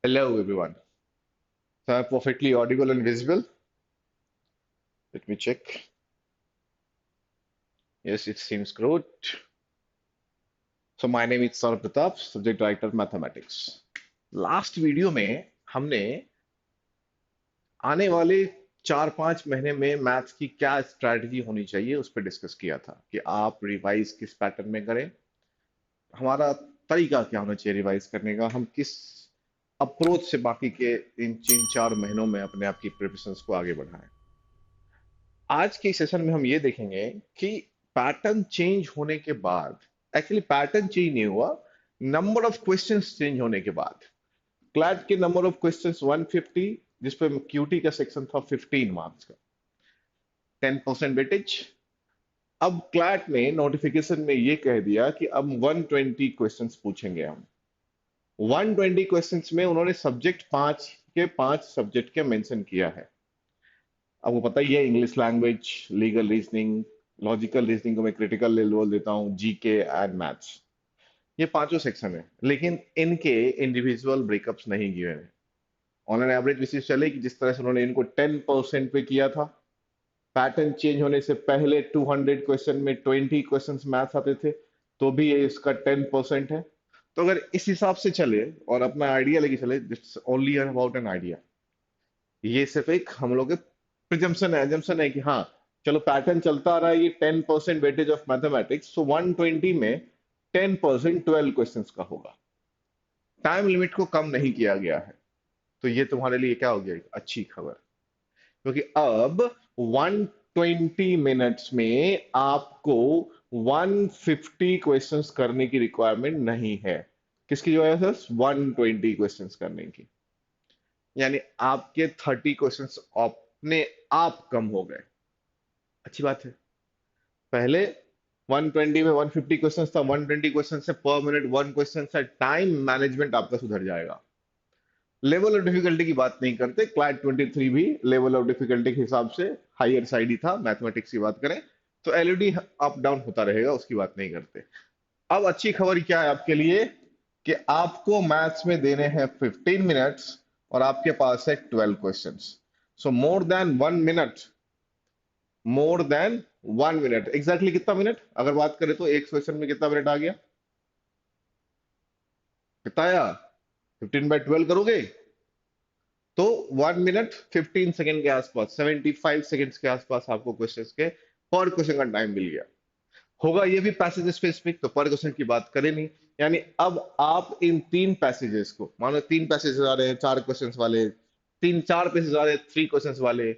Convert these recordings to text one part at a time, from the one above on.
Hello everyone. So I'm perfectly audible and visible. Let me check. Yes, it seems good. So my name is Saurabh Pratap, Subject Director Mathematics. Last video में हमने आने वाले 4-5 महीने में maths की क्या strategy होनी चाहिए उस पर डिस्कस किया था कि आप रिवाइज किस पैटर्न में करें, हमारा तरीका क्या होना चाहिए रिवाइज करने का, हम किस अप्रोच से बाकी के इन 3-4 महीनों में अपने आप की प्रिपरेशंस को आगे बढ़ाएं। आज के सेशन में हम ये देखेंगे कि पैटर्न चेंज होने के बाद, एक्चुअली पैटर्न चेंज नहीं हुआ, नंबर ऑफ क्वेश्चंस चेंज होने के बाद क्लैट के नंबर ऑफ क्वेश्चंस 150, जिसपे क्यूटी का सेक्शन था 15 मार्क्स का, 10% वेटेज। अब क्लैट ने नोटिफिकेशन में ये कह दिया कि अब 120 क्वेश्चंस पूछेंगे हम। 120 क्वेश्चंस में उन्होंने सब्जेक्ट 5 के मेंशन किया है। आपको पता ही है, English language, legal reasoning, logical reasoning को मैं क्रिटिकल लेवल देता हूँ, जीके एंड मैथ्स। ये पांचों सेक्शन है, लेकिन इनके इंडिविजुअल ब्रेकअप्स नहीं किए हैं। ऑन एन एवरेज बेसिस चले कि जिस तरह से उन्होंने इनको 10% पे किया था, पैटर्न चेंज होने से पहले 200 क्वेश्चन में 20 क्वेश्चंस मैथ्स आते थे, तो भी ये इसका 10% है। तो अगर इस हिसाब से चले और अपना आइडिया लेके चले, it's only about an idea. ये सिर्फ एक हम लोग प्रिजम्पशन है, एजम्पशन है कि हाँ चलो पैटर्न चलता आ रहा है, ये 10% वेटेज ऑफ मैथमेटिक्स, सो 120 में 10% 12 क्वेश्चंस का होगा। टाइम लिमिट को कम नहीं किया गया है, तो ये तुम्हारे लिए क्या हो गया, एक अच्छी खबर। क्योंकि अब 120 मिनट्स में आपको 150 क्वेश्चंस करने की रिक्वायरमेंट नहीं है। किसकी जो है सर, 120 क्वेश्चंस करने की। यानी आपके 30 क्वेश्चंस अपने आप कम हो गए। अच्छी बात है। पहले 120 में 150 क्वेश्चंस था, 120 क्वेश्चन से पर मिनट 1 क्वेश्चन से टाइम मैनेजमेंट आपका सुधर जाएगा। लेवल ऑफ डिफिकल्टी की बात नहीं करते, क्लास 23 भी लेवल ऑफ डिफिकल्टी के हिसाब से हायर साइड ही था। मैथमेटिक्स की बात करें तो एलईडी अप डाउन होता रहेगा, उसकी बात नहीं करते। अब अच्छी खबर क्या है आपके लिए कि आपको मैथ्स में देने हैं 15 मिनट्स और आपके पास है 12 क्वेश्चंस। सो मोर देन 1 मिनट एग्जैक्टली कितना मिनट अगर बात करें तो एक क्वेश्चन में कितना मिनट आ गया, कितना आया? 15/12 करोगे तो 1 मिनट 15 सेकेंड के आसपास, 75 सेकेंड्स के आसपास आपको क्वेश्चन के पर क्वेश्चन का टाइम मिल गया होगा। ये भी पैसेज स्पेसिफिक, तो पर क्वेश्चन की बात करें नहीं। यानी अब आप इन 3 पैसेजेस को, मानो 3 पैसेज आ रहे हैं 4 क्वेश्चंस वाले, 3-4 पैसेज आ रहे हैं 3 क्वेश्चंस वाले,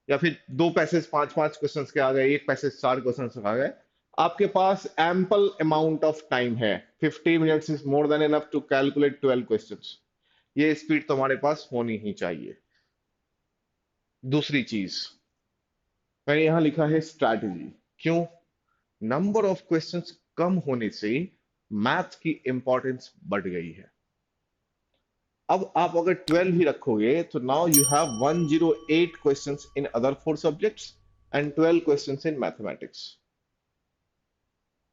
या फिर 2 पैसेज 5-5 क्वेश्चंस के आ गए, एक पैसेज 4 क्वेश्चंस आ गए, आपके पास एम्पल अमाउंट ऑफ टाइम है। 50 minutes is more than enough to calculate 12 questions. ये स्पीड तो हमारे पास होनी ही चाहिए। दूसरी चीज, मैंने यहां लिखा है स्ट्रैटेजी। क्यों? नंबर ऑफ क्वेश्चंस कम होने से मैथ की इंपॉर्टेंस बढ़ गई है। अब आप अगर 12 ही रखोगे तो now you have 108 questions in other 4 subjects and 12 questions in mathematics.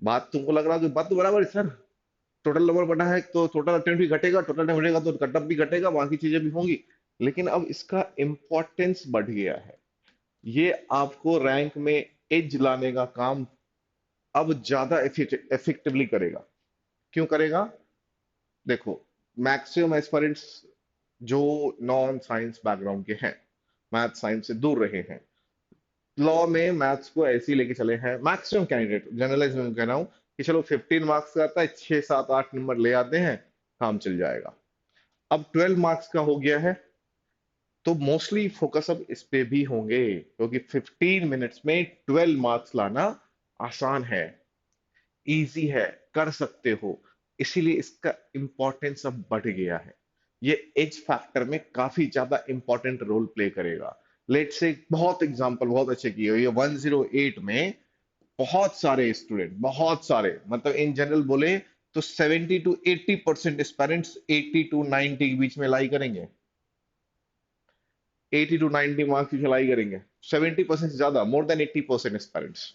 बात तुमको लग रहा है कि बात तो बराबर है सर, टोटल नंबर बढ़ा है तो टोटल अटेम्प्ट भी घटेगा, टोटल टाइम घटेगा तो कटअप भी घटेगा, बाकी चीजें भी होंगी। लेकिन अब इसका इंपॉर्टेंस बढ़ गया है। ये आपको रैंक में एज लाने का काम अब ज्यादा इफेक्टिवली करेगा। क्यों करेगा? देखो, मैक्सिमम एस्पिरेंट्स जो नॉन साइंस बैकग्राउंड के हैं, मैथ साइंस से दूर रहे हैं, लॉ में मैथ्स को ऐसे ही लेके चले हैं। मैक्सिमम कैंडिडेट, जनरलाइज में कह रहा हूं कि चलो 15 मार्क्स का आता है, 6-7-8 नंबर ले आते हैं, काम चल जाएगा। अब 12 मार्क्स का हो गया है, तो मोस्टली फोकस अब इस पे भी होंगे, क्योंकि 15 मिनट्स में 12 मार्क्स लाना आसान है, इजी है, कर सकते हो। इसीलिए इसका इंपॉर्टेंस अब बढ़ गया है। ये एज फैक्टर में काफी ज्यादा इंपॉर्टेंट रोल प्ले करेगा। लेट से बहुत एग्जांपल बहुत अच्छे किए हुए, 108 में बहुत सारे स्टूडेंट, बहुत सारे मतलब इन जनरल बोले तो 70 to 80% पेरेंट्स 80 to 90 के बीच में लाई करेंगे, 80 to 90 मार्क्स की खिलाई करेंगे। 70% से ज्यादा, मोर देन 80% पेरेंट्स,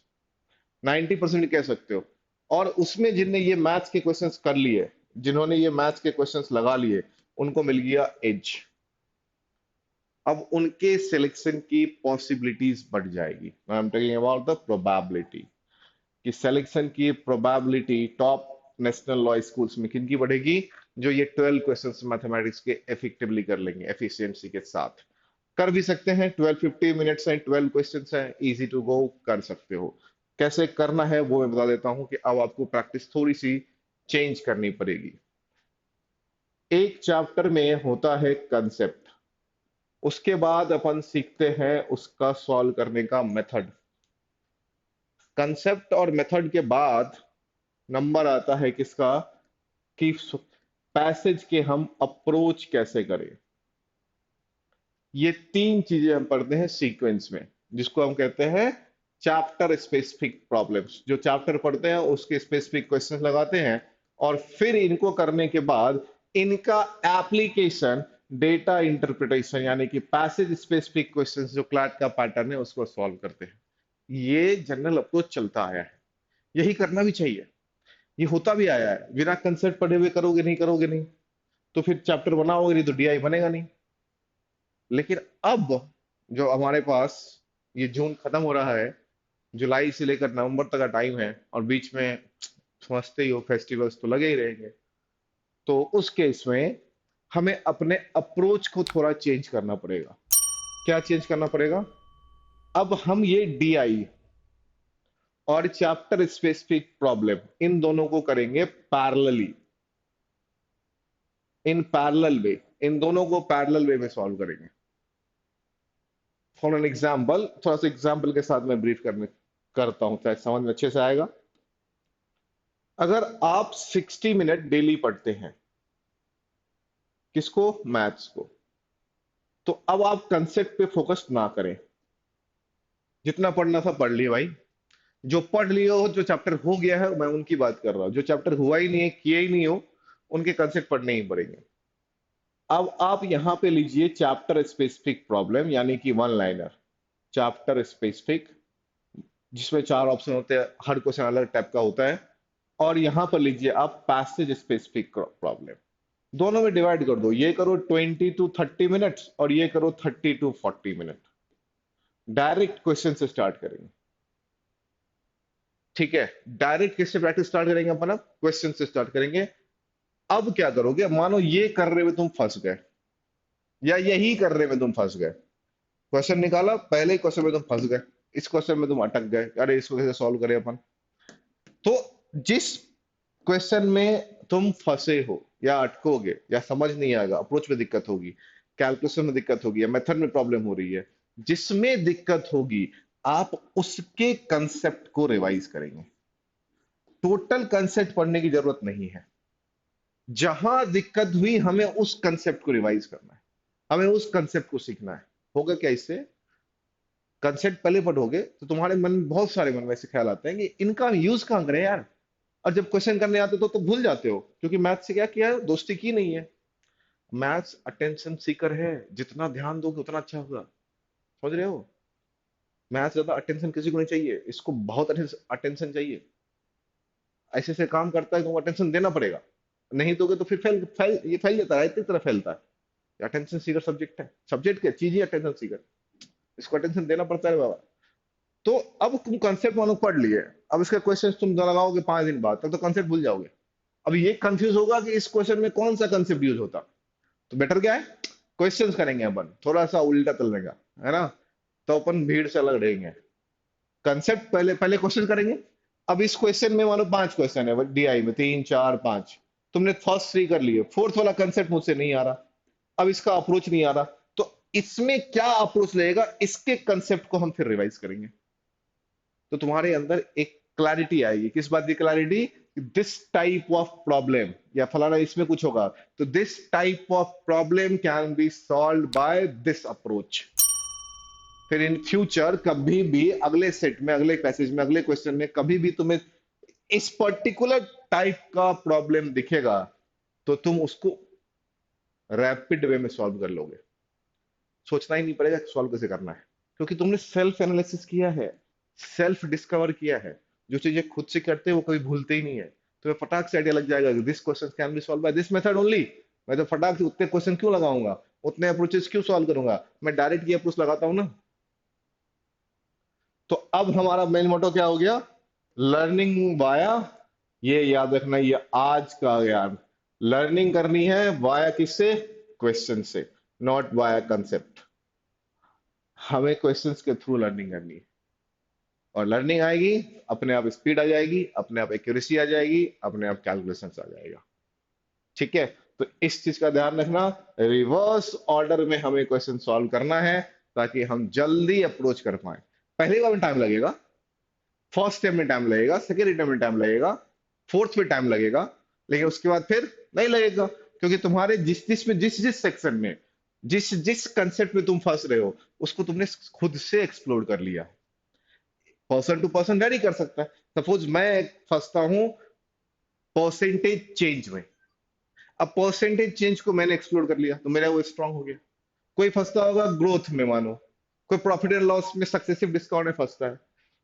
90% कह सकते हो। और उसमें जिनने ये मैथ्स के क्वेश्चंस कर लिए, जिन्होंने ये मैथ्स के क्वेश्चंस लगा लिए, उनको मिल गया एज। अब उनके सिलेक्शन की पॉसिबिलिटीज बढ़ जाएगी। I am talking about the probability, कि सिलेक्शन की probability top national law schools में किनकी बढ़ेगी? जो ये 12 क्वेश्चंस मैथमेटिक्स के इफेक्टिवली कर लेंगे, एफिशिएंसी के साथ। कर भी सकते हैं, 12 50 मिनट्स हैं, 12 क्वेश्चंस हैं, इजी टू गो, कर सकते हो। कैसे करना है वो मैं बता देता हूं, कि अब आपको प्रैक्टिस थोड़ी सी चेंज करनी पड़ेगी। एक चैप्टर में होता है कंसेप्ट, उसके बाद अपन सीखते हैं उसका सॉल्व करने का मेथड। कंसेप्ट और मेथड के बाद नंबर आता है किसका? कि पैसेज के हम अप्रोच कैसे करें। ये तीन चीजें हम पढ़ते हैं सीक्वेंस में, जिसको हम कहते हैं चैप्टर स्पेसिफिक प्रॉब्लम्स। जो चैप्टर पढ़ते हैं उसके स्पेसिफिक क्वेश्चंस लगाते हैं, और फिर इनको करने के बाद इनका एप्लीकेशन डेटा इंटरप्रिटेशन, यानी कि पैसेज स्पेसिफिक क्वेश्चंस जो क्लैट का पैटर्न है उसको सॉल्व करते हैं। ये जनरल अप्रोच चलता आया है, यही करना भी चाहिए, ये होता भी आया है। बिना कंसेप्ट पढ़े हुए करोगे नहीं, करोगे नहीं तो फिर चैप्टर बनाओगे नहीं तो डीआई बनेगा नहीं। लेकिन अब जो हमारे पास ये जून खत्म हो रहा है, जुलाई से लेकर नवंबर तक का टाइम है, और बीच में समझते ही हो फेस्टिवल्स तो लगे ही रहेंगे, तो उस केस में हमें अपने अप्रोच को थोड़ा चेंज करना पड़ेगा। क्या चेंज करना पड़ेगा? अब हम ये डीआई और चैप्टर स्पेसिफिक प्रॉब्लम इन दोनों को करेंगे पैरेलली, इन पैरेलल वे, इन दोनों को पैरेलल वे में सॉल्व करेंगे। फॉर एन एग्जाम्पल, थोड़ा सा एग्जाम्पल के साथ मैं ब्रीफ करने करता हूं, शायद समझ में अच्छे से आएगा। अगर आप 60 मिनट डेली पढ़ते हैं, किसको? मैथ्स को, तो अब आप कंसेप्ट पे फोकस ना करें। जितना पढ़ना था पढ़ लिया भाई, जो पढ़ लियो हो, जो चैप्टर हो गया है, मैं उनकी बात कर रहा हूं। जो चैप्टर हुआ ही नहीं है, किए ही नहीं हो, उनके कंसेप्ट पढ़ने ही पड़ेंगे। अब आप यहां पे लीजिए चैप्टर स्पेसिफिक प्रॉब्लम, यानी कि वन लाइनर चैप्टर स्पेसिफिक, जिसमें 4 ऑप्शन होते हैं, हर क्वेश्चन अलग टाइप का होता है। और यहां पर लीजिए आप पैसेज स्पेसिफिक प्रॉब्लम, दोनों में डिवाइड कर दो। ये करो 20 to 30 मिनट्स, और ये करो 30 to 40 मिनट। डायरेक्ट क्वेश्चन से स्टार्ट करेंगे, ठीक है? डायरेक्ट किससे प्रैक्टिस स्टार्ट करेंगे अपन? अब क्वेश्चन से स्टार्ट करेंगे। अब क्या करोगे? मानो ये कर रहे हुए तुम फंस गए, या यही कर रहे हुए तुम फंस गए। क्वेश्चन निकाला, पहले ही क्वेश्चन में तुम फंस गए, इस क्वेश्चन में तुम अटक गए, अरे इसको कैसे सॉल्व करें अपन। तो जिस क्वेश्चन में तुम फंसे हो या अटकोगे, या समझ नहीं आएगा, अप्रोच में दिक्कत होगी, कैलकुलेशन में दिक्कत होगी, या मेथड में प्रॉब्लम हो रही है, जिसमें दिक्कत होगी, आप उसके कंसेप्ट को रिवाइज करेंगे। टोटल कंसेप्ट पढ़ने की जरूरत नहीं है। जहां दिक्कत हुई, हमें उस कंसेप्ट को रिवाइज करना है, हमें उस कंसेप्ट को सीखना है। होगा क्या इससे? कंसेप्ट पहले पढ़ोगे तो तुम्हारे मन में, बहुत सारे मन में ऐसे ख्याल आते हैं कि इनका यूज कहां करें यार। और जब क्वेश्चन करने आते तो भूल जाते हो, क्योंकि मैथ से क्या किया है, दोस्ती की नहीं है। मैथ्स अटेंशन सीकर है, जितना ध्यान दोगे उतना अच्छा होगा। समझ रहे हो? मैथ्स ज्यादा अटेंशन किसी को नहीं चाहिए, इसको बहुत अटेंशन चाहिए। ऐसे से काम करता है, तुमको अटेंशन देना पड़ेगा। नहीं दोगे तो फिर फेल फेल ये फैल जाता है, इतनी तरह फैलता है। अटेंशन सीकर सब्जेक्ट है, सब्जेक्ट क्या चीज ही अटेंशन सीकर, इसको अटेंशन देना पड़ता है बाबा। तो अब तुम कंसेप्ट मानो पढ़ लिए, अब इसका क्वेश्चन तुम लगाओगे 5 दिन बाद, तब तो कंसेप्ट भूल जाओगे। अब ये कंफ्यूज होगा कि इस क्वेश्चन में कौन सा कंसेप्ट यूज होता। तो बेटर क्या है, क्वेश्चंस करेंगे अपन थोड़ा सा उल्टा चलने का, है ना? तो अपन भीड़ से अलग रहेंगे। कंसेप्ट पहले पहले क्वेश्चन करेंगे। अब इस क्वेश्चन में मानो 5 क्वेश्चन है डीआई में, 3 4 5, तुमने फर्स्ट 3 कर लिए, फोर्थ वाला कंसेप्ट मुझसे नहीं आ रहा, अब इसका अप्रोच नहीं आ रहा, तो इसमें क्या अप्रोच लगेगा, इसके कंसेप्ट को हम फिर रिवाइज करेंगे। तो तुम्हारे अंदर एक क्लैरिटी आएगी। किस बात की clarity? This type of problem, या फलाना इसमें कुछ होगा, तो this type of problem can be solve by this approach. फिर इन फ्यूचर कभी भी अगले सेट में, अगले पैसेज में, अगले क्वेश्चन में कभी भी तुम्हें इस पर्टिकुलर टाइप का प्रॉब्लम दिखेगा, तो तुम उसको रैपिड वे में सॉल्व कर लोगे। सोचना ही नहीं पड़ेगा सॉल्व कैसे करना है, क्योंकि तुमने सेल्फ एनालिसिस किया है, सेल्फ डिस्कवर किया है। जो चीजें खुद से करते हैं वो कभी भूलते ही नहीं है। तुम्हें फटाक से आइडिया लग जाएगा कि this question can be solve by this method only, मैं तो फटाक से उतने क्वेश्चन क्यों लगाऊंगा, उतने अप्रोचेस क्यों सॉल्व करूंगा, मैं डायरेक्ट ये अप्रोच लगाता हूं ना। तो अब हमारा मेन मोटो क्या हो गया, लर्निंग वाया, ये याद रखना, ये आज का ज्ञान, लर्निंग करनी है वाया किससे, क्वेश्चन से, नॉट वाया कंसेप्ट। हमें क्वेश्चंस के थ्रू लर्निंग करनी है, और लर्निंग आएगी, अपने आप स्पीड आ जाएगी, अपने आप एक्यूरेसी आ जाएगी, अपने आप कैलकुलेशन आ जाएगा। ठीक है, तो इस चीज का ध्यान रखना, रिवर्स ऑर्डर में हमें क्वेश्चन सॉल्व करना है, ताकि हम जल्दी अप्रोच कर पाए। पहली बार में टाइम लगेगा, फर्स्ट टाइम में टाइम लगेगा, सेकेंड टाइम में टाइम लगेगा, फोर्थ में टाइम लगेगा, लेकिन उसके बाद फिर नहीं लगेगा, क्योंकि तुम्हारे जिस जिस में जिस जिस सेक्शन में, जिस जिस कंसेप्ट में तुम फंस रहे हो, उसको तुमने खुद से एक्सप्लोर कर लिया। पर्सन टू पर्सन वेरी कर सकता है। सपोज मैं फंसता हूं परसेंटेज चेंज में, अब परसेंटेज चेंज को मैंने एक्सप्लोर कर लिया तो मेरा वो स्ट्रांग हो गया। कोई फंसता होगा ग्रोथ में, मानो कोई प्रॉफिट एंड लॉस में, सक्सेसिव डिस्काउंट में फंसता है,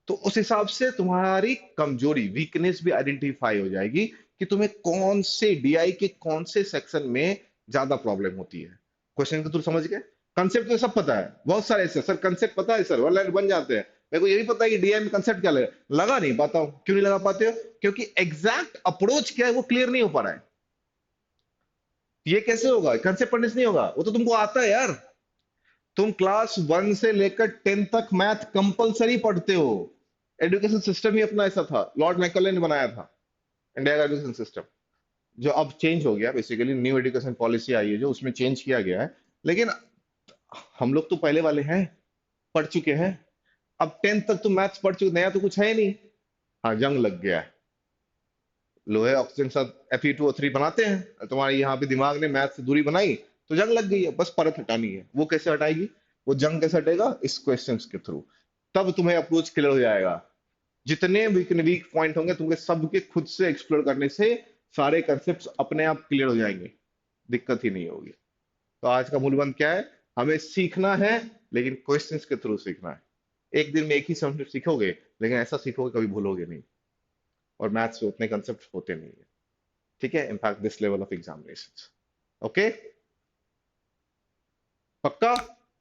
तो उस हिसाब से तुम्हारी कमजोरी, वीकनेस भी आइडेंटिफाई हो जाएगी, कि तुम्हें कौन से डीआई के कौन से सेक्शन में ज्यादा प्रॉब्लम होती है। क्वेश्चन के थ्रू समझ गए, कंसेप्ट तो सब पता है, बहुत सारे ऐसे सर कंसेप्ट पता है, सर वन लाइन बन जाते हैं, मेरे को ये भी पता है कि डीआई में कंसेप्ट क्या लगा नहीं पाता हूँ। क्यों नहीं लगा पाते हो, क्योंकि एग्जैक्ट अप्रोच क्या है वो क्लियर नहीं हो पा रहा है। ये कैसे होगा, कंसेप्ट पढ़ने से नहीं होगा, वो तो तुमको आता है यार। तुम क्लास 1 से लेकर 10 तक मैथ कंपलसरी पढ़ते हो। एजुकेशन सिस्टम ही अपना ऐसा था, लॉर्ड मैकॉले ने बनाया था इंडिया का एजुकेशन सिस्टम, जो अब चेंज हो गया, बेसिकली न्यू एजुकेशन पॉलिसी आई है जो उसमें चेंज किया गया है। लेकिन हम लोग तो पहले वाले हैं, पढ़ चुके हैं। अब 10th तक तो मैथ्स पढ़ चुके, नया तो कुछ है ही नहीं। हाँ, जंग लग गया है, लोहे ऑक्सीजन के साथ Fe2O3 बनाते हैं, तुम्हारे यहाँ पे दिमाग ने मैथ से दूरी बनाई, तो जंग लग गई है, बस परत हटानी है। वो कैसे हटाएगी, वो जंग कैसे हटेगा, इस क्वेश्चंस के थ्रू। तब तुम्हें अप्रोच क्लियर हो जाएगा। जितने वीक वीक पॉइंट होंगे तुमके सबके खुद से एक्सप्लोर करने से सारे कंसेप्ट अपने आप क्लियर हो जाएंगे, दिक्कत ही नहीं होगी। तो आज का मूल मंत्र क्या है, हमें सीखना है, लेकिन क्वेश्चंस के थ्रू सीखना है। एक दिन में एक ही सब्जेक्ट सीखोगे, लेकिन ऐसा सीखोगे कभी भूलोगे नहीं, और मैथ्स में उतने कंसेप्ट होते नहीं है। ठीक है, impact this level of examination. Okay, पक्का,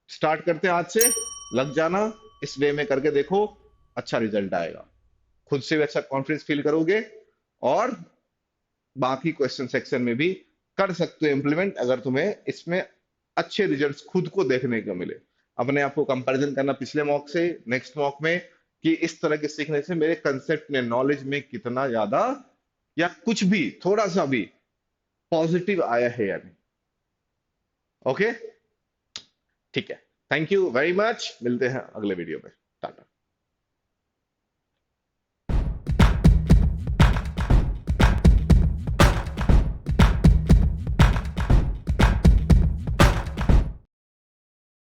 स्टार्ट करते हैं आज से, लग जाना, इस वे में करके देखो, अच्छा रिजल्ट आएगा, खुद से भी अच्छा कॉन्फिडेंस फील करोगे, और बाकी क्वेश्चन सेक्शन में भी कर सकते हो इम्प्लीमेंट, अगर तुम्हें इसमें अच्छे रिजल्ट्स खुद को देखने को मिले। अपने आप को कंपैरिजन करना पिछले मॉक से नेक्स्ट मॉक में, कि इस तरह के सीखने से मेरे कंसेप्ट में, नॉलेज में कितना ज्यादा या कुछ भी थोड़ा सा भी पॉजिटिव आया है या नहीं। ओके, ठीक है, थैंक यू वेरी मच, मिलते हैं अगले वीडियो में, टाटा।